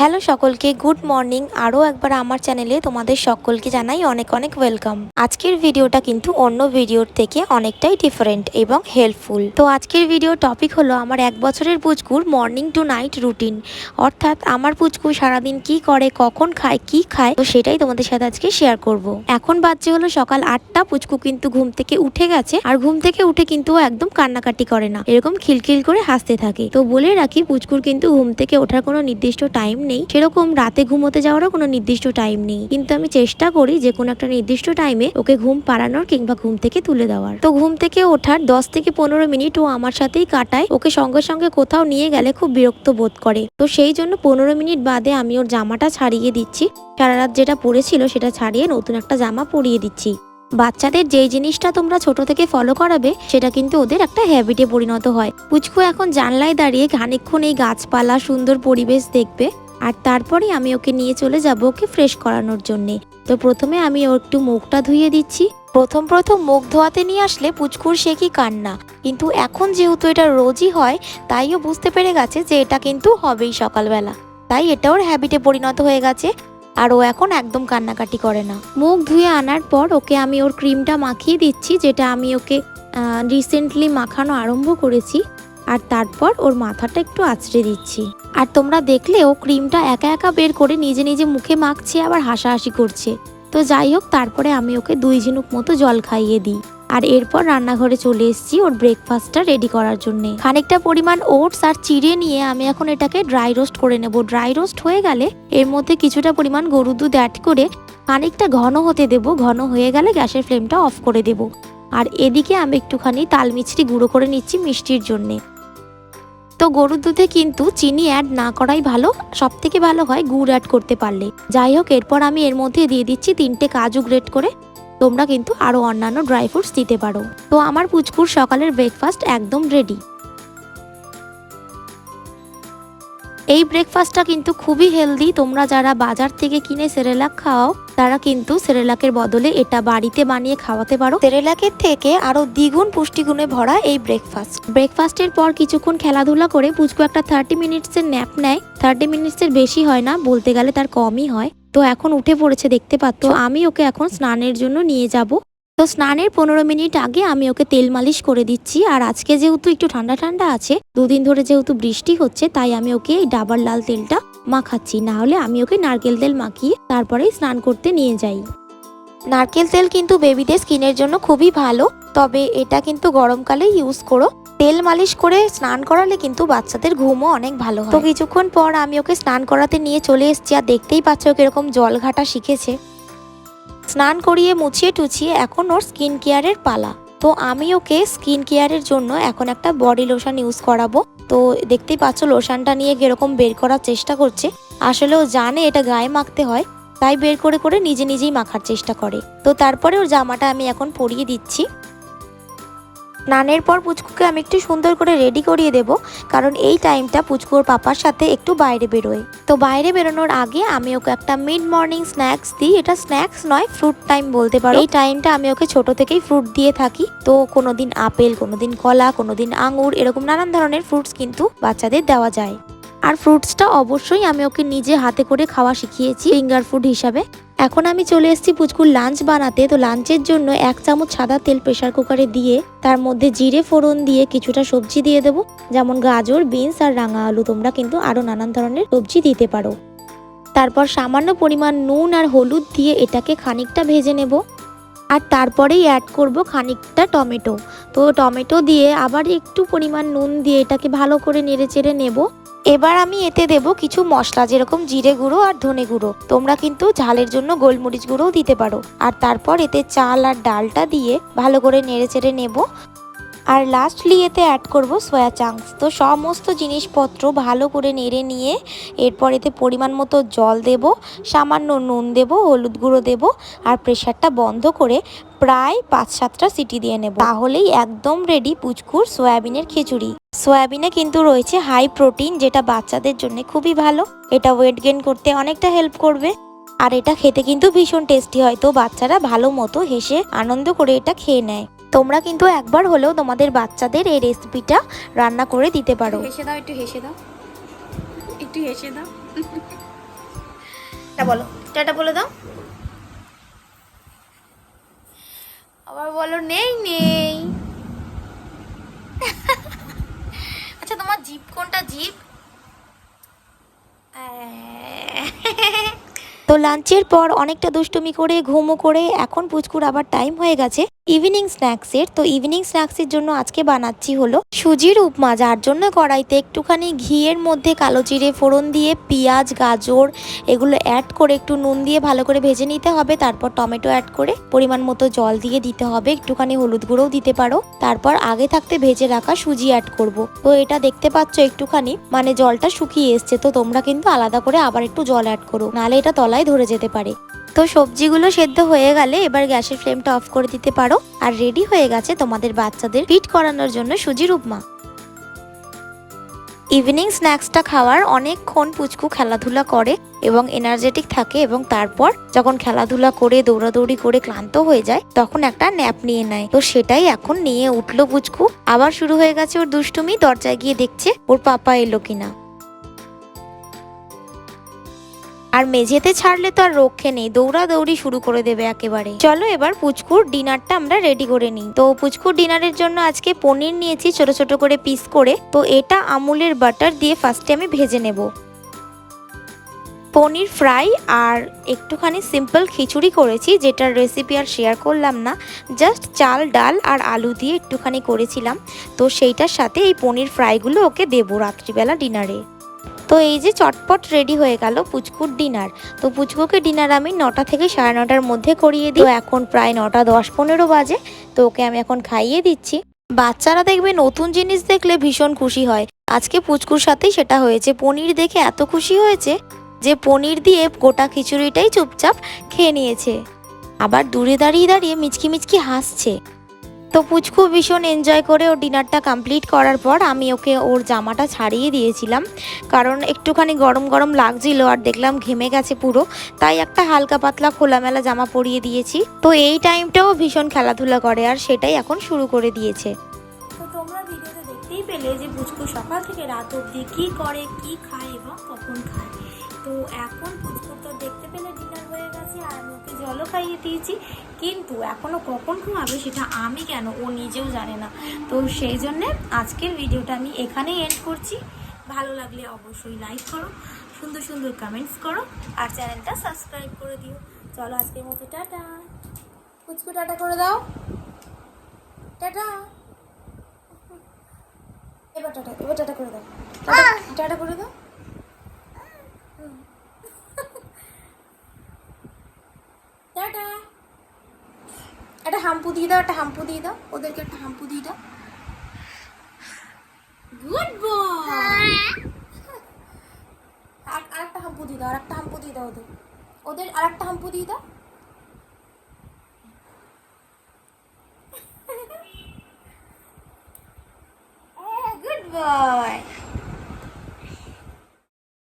Hello সকলকে, good morning. আরও একবার আমার চ্যানেলে তোমাদের সকলকে জানাই অনেক অনেক ওয়েলকাম। আজকের ভিডিওটা কিন্তু অন্য ভিডিওর থেকে অনেকটাই ডিফারেন্ট এবং হেল্পফুল। তো আজকের ভিডিও টপিক হলো আমার 1 বছরের পুচকুর মর্নিং টু নাইট রুটিন, অর্থাৎ আমার পুচকু সারাদিন কি করে, কখন খায়, কি খায়, তো সেটাই তোমাদের সাথে আজকে শেয়ার করব। এখন বাজছে হলো সকাল 8টা। পুচকু কিন্তু ঘুম থেকে উঠে গেছে, আর ঘুম থেকে উঠে কিন্তু ও একদম কান্নাকাটি করে না, এরকম খিলখিল করে হাসতে থাকে। তো বলে রাখি, পুচকুর কিন্তু ঘুম থেকে ওঠার কোনো নির্দিষ্ট টাইম নেই, সেরকম রাতে ঘুমোতে যাওয়ারও কোনো নির্দিষ্ট টাইম নেই, কিন্তু আমি চেষ্টা করি যে কোনো একটা নির্দিষ্ট টাইমে ওকে ঘুম পাড়ানোর কিংবা ঘুম থেকে তুলে দেওয়ার। তো ঘুম থেকে ওঠার 10 থেকে 15 মিনিট ও আমার সাথেই কাটায়। ওকে সঙ্গে সঙ্গে কোথাও নিয়ে গেলে খুব বিরক্ত বোধ করে, তো সেই জন্য 15 মিনিট বাদে আমি ওর জামাটা ছাড়িয়ে দিচ্ছি। সারা রাত যেটা পরেছিল সেটা ছাড়িয়ে নতুন একটা জামা পরিয়ে দিচ্ছি। বাচ্চাদের যেই জিনিসটা তোমরা ছোট থেকে ফলো করাবে সেটা কিন্তু ওদের একটা হ্যাবিটে পরিণত হয়। পুচকু এখন জানলায় দাঁড়িয়ে খানিকক্ষণ এই গাছপালা, সুন্দর পরিবেশ দেখবে, আর তারপরে আমি ওকে নিয়ে চলে যাব ওকে ফ্রেশ করানোর জন্যে। তো প্রথমে আমি ওর একটু মুখটা ধুইয়ে দিচ্ছি। প্রথম মুখ ধোয়াতে নিয়ে আসলে পুচকুর সে কি কান্না, কিন্তু এখন যেহেতু এটা রোজই হয় তাইও বুঝতে পেরে গেছে যে এটা কিন্তু হবেই সকালবেলা, তাই এটা ওর হ্যাবিটে পরিণত হয়ে গেছে, আর ও এখন একদম কান্নাকাটি করে না। মুখ ধুয়ে আনার পর ওকে আমি ওর ক্রিমটা মাখিয়ে দিচ্ছি, যেটা আমি ওকে রিসেন্টলি মাখানো আরম্ভ করেছি, আর তারপর ওর মাথাটা একটু আঁচড়ে দিচ্ছি। আর তোমরা দেখলে ও ক্রিমটা একা একা বের করে নিজে নিজে মুখে মাখছে, আবার হাসাহাসি করছে। তো যাই হোক, তারপরে আমি ওকে 2 ঝিনুক মতো জল খাইয়ে দিই, আর এরপর রান্নাঘরে চলে এসেছি ওর ব্রেকফাস্টটা রেডি করার জন্য। খানিকটা পরিমাণ ওটস আর চিড়ে নিয়ে আমি এখন এটাকে ড্রাই রোস্ট করে নেব। ড্রাই রোস্ট হয়ে গেলে এর মধ্যে কিছুটা পরিমাণ গরুর দুধ অ্যাড করে খানিকটা ঘন হতে দেব। ঘন হয়ে গেলে গ্যাসের ফ্লেমটা অফ করে দেব। আর এদিকে আমি একটুখানি তাল মিছরি গুঁড়ো করে নিচ্ছি মিষ্টির জন্যে। তো গরুর দুধে কিন্তু চিনি অ্যাড না করাই ভালো, সব থেকে ভালো হয় গুড় অ্যাড করতে পারলে। যাই হোক, এরপর আমি এর মধ্যে দিয়ে দিচ্ছি 3টে কাজু গ্রেট করে। তোমরা কিন্তু আরো অন্যান্য ড্রাই ফ্রুটস দিতে পারো। তো আমার পুচকুর সকালের ব্রেকফাস্ট একদম রেডি। এই ব্রেকফাস্টটা কিন্তু খুবই হেলদি। তোমরা যারা বাজার থেকে কিনে সেরেলাক খাওয়াও তারা কিন্তু সেরেলাকের বদলে এটা বাড়িতে বানিয়ে খাওয়াতে পারো। সেরেলাকের থেকে আরো দ্বিগুণ পুষ্টিগুণে ভরা এই ব্রেকফাস্টের পর কিছুক্ষণ খেলাধুলা করে পুচকু একটা 30 মিনিটসের ন্যাপ নেয়। 30 মিনিটসের বেশি হয় না, বলতে গেলে তার কমই হয়। তো এখন উঠে পড়েছে, দেখতে পাচ্ছ। আমি ওকে এখন স্নানের জন্য নিয়ে যাব। তো স্নানের 15 মিনিট আগে আমি ওকে তেল মালিশ করে দিচ্ছি। আর আজকে যেহেতু একটু ঠান্ডা ঠান্ডা আছে, 2 দিন ধরে যেহেতু বৃষ্টি হচ্ছে, তাই আমি ওকে এই ডাবার লাল তেলটা মাখাচ্ছি। না হলে আমি ওকে নারকেল তেল মাখিয়ে তারপরেই স্নান করতে নিয়ে যাই। নারকেল তেল কিন্তু বেবিদের স্কিনের জন্য খুবই ভালো, তবে এটা কিন্তু গরমকালে ইউজ করো। তেল মালিশ করে স্নান করালে কিন্তু বাচ্চাদের ঘুমও অনেক ভালো হয়। তো কিছুক্ষণ পর আমি ওকে স্নান করাতে নিয়ে চলে এসেছি, আর দেখতেই পাচ্ছ কিরকম জল ঘাটা শিখেছে। স্নান করিয়ে মুছিয়ে টুছিয়ে এখন ওর স্কিন কেয়ারের পালা। তো আমি ওকে স্কিন কেয়ারের জন্য এখন একটা বডি লোশন ইউজ করাবো। তো দেখতেই পাচ্ছ লোশনটা নিয়ে কিরকম বের করার চেষ্টা করছে। আসলে ও জানে এটা গায়ে মাখতে হয়, তাই বের করে করে নিজে নিজেই মাখার চেষ্টা করে। তো তারপরে ওর জামাটা আমি এখন পরিয়ে দিচ্ছি। স্নানের পর পুচকুকে আমি একটু সুন্দর করে রেডি করিয়ে দেব, কারণ এই টাইমটা পুচকুর পাপার সাথে একটু বাইরে বেরোয়। তো বাইরে বেরোনোর আগে আমি ওকে একটা মিড মর্নিং স্ন্যাক্স দিই। এটা স্ন্যাক্স নয়, ফ্রুট টাইম বলতে পারো। এই টাইমটা আমি ওকে ছোট থেকেই ফ্রুট দিয়ে থাকি। তো কোনোদিন আপেল, কোনোদিন কলা, কোনোদিন আঙুর, এরকম নানান ধরনের ফ্রুটস কিন্তু বাচ্চাদের দেওয়া যায়। আর ফ্রুটসটা অবশ্যই আমি ওকে নিজে হাতে করে খাওয়া শিখিয়েছি ফিঙ্গার ফুড হিসাবে। এখন আমি চলে এসেছি পুচকুর লাঞ্চ বানাতে। তো লাঞ্চের জন্য 1 চামচ সাদা তেল প্রেসার কুকারে দিয়ে তার মধ্যে জিরে ফোড়ন দিয়ে কিছুটা সবজি দিয়ে দেবো, যেমন গাজর, বিনস আর রাঙা আলু। তোমরা কিন্তু আরো নানান ধরনের সবজি দিতে পারো। তারপর সামান্য পরিমাণ নুন আর হলুদ দিয়ে এটাকে খানিকটা ভেজে নেব, আর তারপরেই অ্যাড করব খানিকটা টমেটো। তো টমেটো দিয়ে আবার একটু পরিমাণ নুন দিয়ে এটাকে ভালো করে নেড়ে চেড়ে নেব। এবার আমি এতে দেব কিছু মশলা, যেরকম জিরে গুঁড়ো আর ধনে গুঁড়ো। তোমরা কিন্তু ঝালের জন্য গোলমরিচ গুঁড়োও দিতে পারো। আর তারপর এতে চাল আর ডালটা দিয়ে ভালো করে নেড়ে চেড়ে নেব। আর লাস্টলি এতে অ্যাড করব সয়া চাংস। তো সমস্ত জিনিসপত্র ভালো করে নেড়ে নিয়ে এরপর এতে পরিমাণ মতো জল দেব, সামান্য নুন দেব, হলুদ গুঁড়ো দেব, আর প্রেসারটা বন্ধ করে প্রায় 5-7টা সিটি দিয়ে নেব। তাহলেই একদম রেডি পুচকুর সয়াবিনের খিচুড়ি। সয়াবিনে কিন্তু রয়েছে হাই প্রোটিন, যেটা বাচ্চাদের জন্য খুবই ভালো। এটা ওয়েট গেইন করতে অনেকটা হেল্প করবে, আর এটা খেতে কিন্তু ভীষণ টেস্টি হয়। তো বাচ্চারা ভালো মতো হেসে আনন্দ করে এটা খেয়ে নেয়। তোমরা কিন্তু একবার হলেও তোমাদের বাচ্চাদের এই রেসিপিটা রান্না করে দিতে পারো। হেসে দাও, একটু হেসে দাও, একটু হেসে দাও। বলো, টাটা বলে দাও। আবার বলো নেই নেই। আচ্ছা তোমার জিপ কোনটা জিপ? তো লাঞ্চের পর অনেকটা দুষ্টুমি করে ঘুমো করে এখন পুচকুর আবার টাইম হয়ে গেছে ইভিনিং স্ন্যাক্সের। তো ইভিনিং স্ন্যাক্সের জন্য আজকে বানাচ্ছি হলো সুজির উপমা, যার জন্য কড়াইতে একটুখানি ঘিয়ের মধ্যে কালো জিরে ফোড়ন দিয়ে পেঁয়াজ গাজর এগুলো অ্যাড করে একটু নুন দিয়ে ভালো করে ভেজে নিতে হবে। তারপর টমেটো অ্যাড করে পরিমাণ মতো জল দিয়ে দিতে হবে, একটুখানি হলুদ গুঁড়োও দিতে পারো। তারপর আগে থাকতে ভেজে রাখা সুজি অ্যাড করব। তো এটা দেখতে পাচ্ছ একটুখানি মানে জলটা শুকিয়ে এসছে, তো তোমরা কিন্তু আলাদা করে আবার একটু জল অ্যাড করো, নাহলে এটা তলায় ধরে যেতে পারে। তো সবজিগুলো সেদ্ধ হয়ে গেলে এবার গ্যাসের ফ্লেমটা অফ করে দিতে পারো। আর রেডি হয়ে গেছে তোমাদের বাচ্চাদের ফিট করানোর জন্য সুজির উপমা। ইভিনিং স্ন্যাক্সটা খাওয়ার অনেকক্ষণ পুচকু খেলাধুলা করে এবং এনার্জেটিক থাকে, এবং তারপর যখন খেলাধুলা করে দৌড়াদৌড়ি করে ক্লান্ত হয়ে যায় তখন একটা ন্যাপ নিয়ে নেয়। তো সেটাই এখন নিয়ে উঠলো পুচকু। আবার শুরু হয়ে গেছে ওর দুষ্টুমি, দরজায় গিয়ে দেখছে ওর পাপা এলো কিনা। আর মেঝেতে ছাড়লে তো আর রক্ষে নেই, দৌড়াদৌড়ি শুরু করে দেবে একেবারে। চলো এবার পুচকুর ডিনারটা আমরা রেডি করে নিই। তো পুচকুর ডিনারের জন্য আজকে পনির নিয়েছি ছোট ছোট করে পিস করে। তো এটা আমুলের বাটার দিয়ে ফার্স্টে আমি ভেজে নেব। পনির ফ্রাই আর একটুখানি সিম্পল খিচুড়ি করেছি, যেটার রেসিপি আর শেয়ার করলাম না, জাস্ট চাল ডাল আর আলু দিয়ে একটুখানি করেছিলাম। তো সেইটার সাথে এই পনির ফ্রাইগুলো ওকে দেবো রাত্রিবেলা ডিনারে। তো এই যে চটপট রেডি হয়ে গেল পুচকুর ডিনার। তো পুচকুকে ডিনার আমি 9টা থেকে 9:30টার মধ্যে করিয়ে দিই। এখন প্রায় 9টা 10-15 বাজে। তো ওকে আমি এখন খাইয়ে দিচ্ছি। বাচ্চারা দেখবে নতুন জিনিস দেখলে ভীষণ খুশি হয়। আজকে পুচকুর সাথেই সেটা হয়েছে, পনির দেখে এত খুশি হয়েছে যে পনির দিয়ে গোটা খিচুড়িটাই চুপচাপ খেয়ে নিয়েছে। আবার দূরে দাঁড়িয়ে দাঁড়িয়ে মিচকি মিচকি হাসছে। তো পুচকু ভীষণ এনজয় করে ওর ডিনারটা কমপ্লিট করার পর আমি ওকে ওর জামাটা ছাড়িয়ে দিয়েছিলাম, কারণ একটুখানি গরম গরম লাগছিল আর দেখলাম ঘেমে গেছে পুরো, তাই একটা হালকা পাতলা খোলামেলা জামা পরিয়ে দিয়েছি। তো এই টাইমটাও ভীষণ খেলাধুলা করে আর সেটাই এখন শুরু করে দিয়েছে। তো তোমরা ভিডিওতে দেখতেই পেলে যে পুচকু সকাল থেকে রাত অবধি কী করে, কি খায় এবং কখন খায়। তো এখন পুচকু তো দেখতে পেলে ডিনার হয়ে গেছে আর আমি ওকে জলও খাইয়ে দিয়েছি, কিন্তু এখনও কখন ঘুমাবে সেটা আমি কেন ও নিজেও জানে না। তো সেই জন্যে আজকের ভিডিওটা আমি এখানেই এন্ড করছি। ভালো লাগলে অবশ্যই লাইক করো, সুন্দর সুন্দর কমেন্টস করো আর চ্যানেলটা সাবস্ক্রাইব করে দিও। চলো আজকের মতো টাটা। পুচকু টাটা করে দাও, টাটা। এবার টাটা, এবার টাটা করে দাও, টাটা করে দাও। টাটা। একটা হাম্পু দিয়ে দাও, একটা হাম্পু দিয়ে দাও ওদেরকে, একটা হাম্পু দিয়ে দাও। Good boy. আরেকটা হাম্পু দিয়ে দাও, আরেকটা হাম্পু দিয়ে দাও ওদের, ওদের আরেকটা হাম্পু দিয়ে দাও। Good boy.